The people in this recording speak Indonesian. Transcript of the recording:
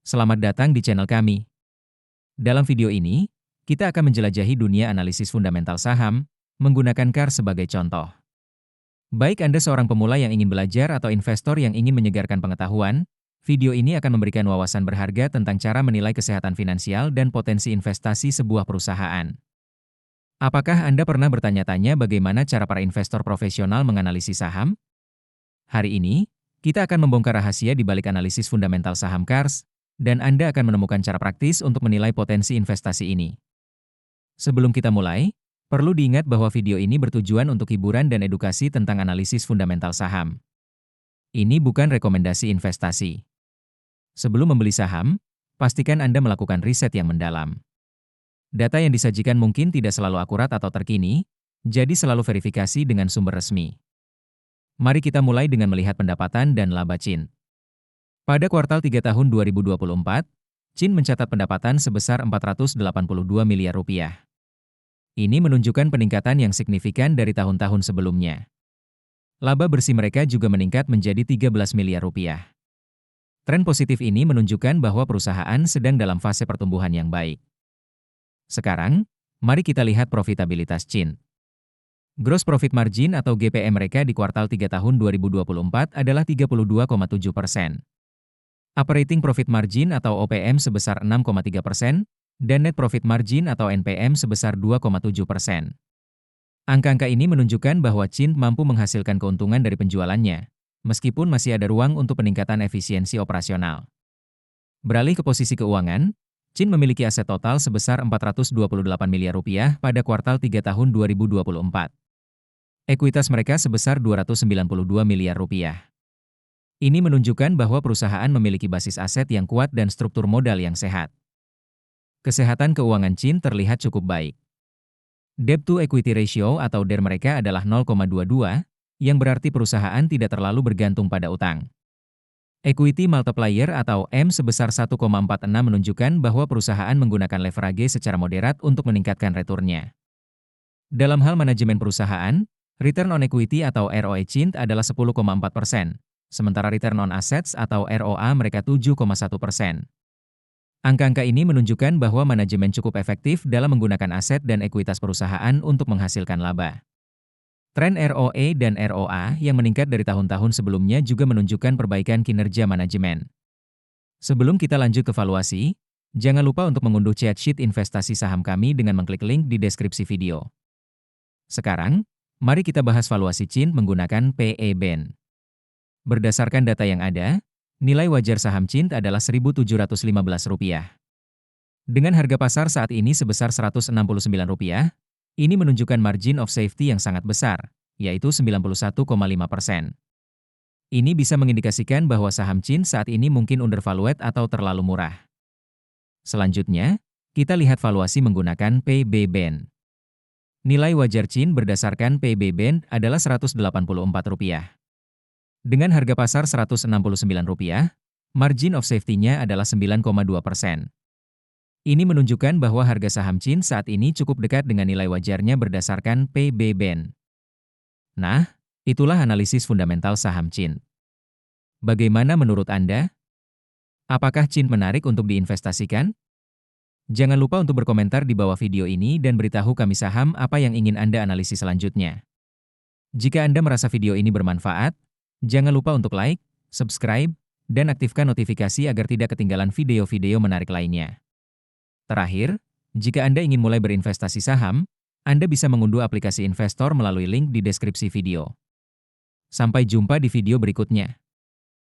Selamat datang di channel kami. Dalam video ini, kita akan menjelajahi dunia analisis fundamental saham, menggunakan CAR sebagai contoh. Baik Anda seorang pemula yang ingin belajar atau investor yang ingin menyegarkan pengetahuan, video ini akan memberikan wawasan berharga tentang cara menilai kesehatan finansial dan potensi investasi sebuah perusahaan. Apakah Anda pernah bertanya-tanya bagaimana cara para investor profesional menganalisis saham? Hari ini, kita akan membongkar rahasia di balik analisis fundamental saham CARS, dan Anda akan menemukan cara praktis untuk menilai potensi investasi ini. Sebelum kita mulai, perlu diingat bahwa video ini bertujuan untuk hiburan dan edukasi tentang analisis fundamental saham. Ini bukan rekomendasi investasi. Sebelum membeli saham, pastikan Anda melakukan riset yang mendalam. Data yang disajikan mungkin tidak selalu akurat atau terkini, jadi selalu verifikasi dengan sumber resmi. Mari kita mulai dengan melihat pendapatan dan laba Chin. Pada kuartal 3 tahun 2024, Chin mencatat pendapatan sebesar 482 miliar rupiah. Ini menunjukkan peningkatan yang signifikan dari tahun-tahun sebelumnya. Laba bersih mereka juga meningkat menjadi 13 miliar rupiah. Tren positif ini menunjukkan bahwa perusahaan sedang dalam fase pertumbuhan yang baik. Sekarang, mari kita lihat profitabilitas Chin. Gross Profit Margin atau GPM mereka di kuartal 3 tahun 2024 adalah 32,7%. Operating Profit Margin atau OPM sebesar 6,3%, dan Net Profit Margin atau NPM sebesar 2,7%. Angka-angka ini menunjukkan bahwa Chin mampu menghasilkan keuntungan dari penjualannya, meskipun masih ada ruang untuk peningkatan efisiensi operasional. Beralih ke posisi keuangan, Chin memiliki aset total sebesar 428 miliar rupiah pada kuartal 3 tahun 2024. Ekuitas mereka sebesar 292 miliar rupiah. Ini menunjukkan bahwa perusahaan memiliki basis aset yang kuat dan struktur modal yang sehat. Kesehatan keuangan Chin terlihat cukup baik. Debt to Equity Ratio atau DER mereka adalah 0,22, yang berarti perusahaan tidak terlalu bergantung pada utang. Equity Multiplier atau M sebesar 1,46 menunjukkan bahwa perusahaan menggunakan leverage secara moderat untuk meningkatkan returnnya. Dalam hal manajemen perusahaan, Return on Equity atau ROE Chin adalah 10,4%. Sementara return on assets atau ROA mereka 7,1%. Angka-angka ini menunjukkan bahwa manajemen cukup efektif dalam menggunakan aset dan ekuitas perusahaan untuk menghasilkan laba. Tren ROE dan ROA yang meningkat dari tahun-tahun sebelumnya juga menunjukkan perbaikan kinerja manajemen. Sebelum kita lanjut ke valuasi, jangan lupa untuk mengunduh chat sheet investasi saham kami dengan mengklik link di deskripsi video. Sekarang, mari kita bahas valuasi Chin menggunakan PE/BEN. Berdasarkan data yang ada, nilai wajar saham Chin adalah Rp1.715. Dengan harga pasar saat ini sebesar Rp169, ini menunjukkan margin of safety yang sangat besar, yaitu 91,5%. Ini bisa mengindikasikan bahwa saham Chin saat ini mungkin undervalued atau terlalu murah. Selanjutnya, kita lihat valuasi menggunakan PB/BEN. Nilai wajar Chin berdasarkan PB/BEN adalah Rp184. Dengan harga pasar Rp169, margin of safety-nya adalah 9,2%. Ini menunjukkan bahwa harga saham Chin saat ini cukup dekat dengan nilai wajarnya berdasarkan PB/BEN. Nah, itulah analisis fundamental saham Chin. Bagaimana menurut Anda? Apakah Chin menarik untuk diinvestasikan? Jangan lupa untuk berkomentar di bawah video ini dan beritahu kami saham apa yang ingin Anda analisis selanjutnya. Jika Anda merasa video ini bermanfaat, jangan lupa untuk like, subscribe, dan aktifkan notifikasi agar tidak ketinggalan video-video menarik lainnya. Terakhir, jika Anda ingin mulai berinvestasi saham, Anda bisa mengunduh aplikasi investor melalui link di deskripsi video. Sampai jumpa di video berikutnya.